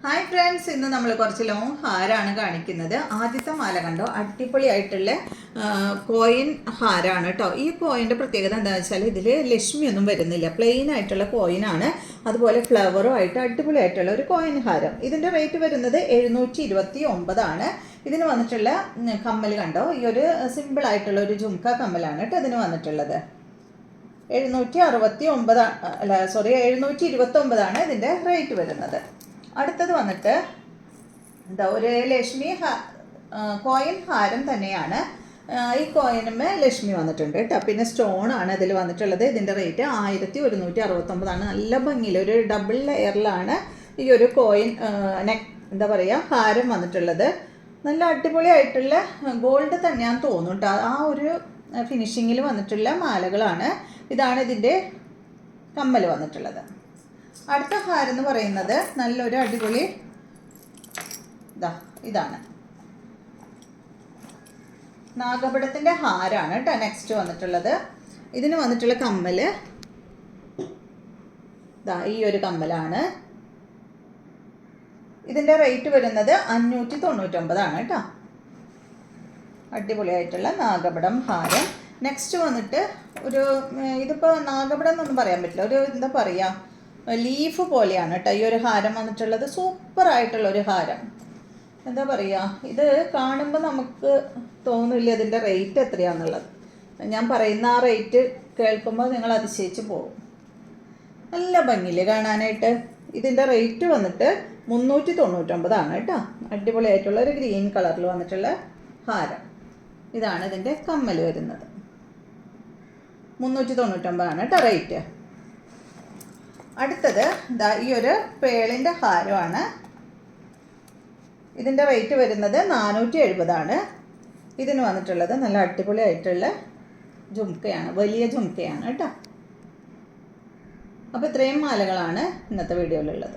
Hi friends, ഇന്ന് നമ്മൾ കുറച്ച് ലോങ് ഹാരാണ് കാണിക്കുന്നത്. ആദ്യത്തെ മാല കണ്ടോ, അടിപൊളിയായിട്ടുള്ള കോയിൻ ഹാരാണ് കേട്ടോ. ഈ കോയിൻ്റെ പ്രത്യേകത എന്താണെന്ന് വെച്ചാൽ ഇതിൽ ലക്ഷ്മിയൊന്നും വരുന്നില്ല, പ്ലെയിൻ ആയിട്ടുള്ള കോയിനാണ്. അതുപോലെ ഫ്ലവറും ആയിട്ട് അടിപൊളിയായിട്ടുള്ള ഒരു കോയിൻ ഹാരം. ഇതിൻ്റെ റേറ്റ് വരുന്നത് 729 ഇതിന് വന്നിട്ടുള്ള കമ്മൽ കണ്ടോ, ഈ ഒരു സിമ്പിളായിട്ടുള്ള ഒരു ജുംക്ക കമ്മലാണ് കേട്ടോ ഇതിന് വന്നിട്ടുള്ളത്. 729 ഇതിൻ്റെ റേറ്റ് വരുന്നത്. അടുത്തത് വന്നിട്ട് എന്താ, ഒരു ലക്ഷ്മി കോയിൻ ഹാരം തന്നെയാണ്. ഈ കോയിനുമേ ലക്ഷ്മി വന്നിട്ടുണ്ട് കേട്ടോ. പിന്നെ സ്റ്റോണാണ് ഇതിൽ വന്നിട്ടുള്ളത്. ഇതിൻ്റെ റേറ്റ് 1169. നല്ല ഭംഗിയിൽ ഒരു ഡബിൾ ലെയറിലാണ് ഈ ഒരു കോയിൻ എന്താ പറയുക ഹാരം വന്നിട്ടുള്ളത്. നല്ല അടിപൊളിയായിട്ടുള്ള ഗോൾഡ് തന്നെയാണെന്ന് തോന്നും കേട്ടോ. ആ ഒരു ഫിനിഷിങ്ങിൽ വന്നിട്ടുള്ള മാലകളാണ്. ഇതാണ് ഇതിൻ്റെ കമ്മൽ വന്നിട്ടുള്ളത്. അടുത്ത ഹാരം എന്ന് പറയുന്നത് നല്ലൊരു അടിപൊളി ഇതാണ് നാഗപടത്തിൻ്റെ ഹാരാണ് കേട്ടോ നെക്സ്റ്റ് വന്നിട്ടുള്ളത്. ഇതിന് വന്നിട്ടുള്ള കമ്മൽ ഈ ഒരു കമ്മലാണ്. ഇതിൻ്റെ റേറ്റ് വരുന്നത് 599 കേട്ടോ. അടിപൊളിയായിട്ടുള്ള നാഗപടം ഹാരം. നെക്സ്റ്റ് വന്നിട്ട് ഒരു ഇതിപ്പോൾ നാഗപടം എന്നൊന്നും പറയാൻ പറ്റില്ല, ഒരു എന്താ പറയുക ലീഫ് പോലെയാണ് കേട്ടോ ഈ ഒരു ഹാരം വന്നിട്ടുള്ളത്. സൂപ്പറായിട്ടുള്ള ഒരു ഹാരം. എന്താ പറയുക, ഇത് കാണുമ്പോൾ നമുക്ക് തോന്നില്ല ഇതിൻ്റെ റേറ്റ് എത്രയാണെന്നുള്ളത്. ഞാൻ പറയുന്ന ആ റേറ്റ് കേൾക്കുമ്പോൾ നിങ്ങൾ അതിശയിച്ച് പോകും. നല്ല ഭംഗിയില്ലേ കാണാനായിട്ട്. ഇതിൻ്റെ റേറ്റ് വന്നിട്ട് 399 കേട്ടോ. അടിപൊളിയായിട്ടുള്ള ഒരു ഗ്രീൻ കളറിൽ വന്നിട്ടുള്ള ഹാരം. ഇതാണ് ഇതിൻ്റെ കമ്മൽ വരുന്നത്. 399 കേട്ടോ റേറ്റ്. അടുത്തത് ഈ ഒരു പേളിൻ്റെ ഹാരമാണ്. ഇതിൻ്റെ റേറ്റ് വരുന്നത് 470. ഇതിന് വന്നിട്ടുള്ളത് നല്ല അടിപൊളിയായിട്ടുള്ള ജുംക്കയാണ്, വലിയ ജുംക്കയാണ് കേട്ടോ. അപ്പോൾ ഇത്രയും മാലകളാണ് ഇന്നത്തെ വീഡിയോയിലുള്ളത്.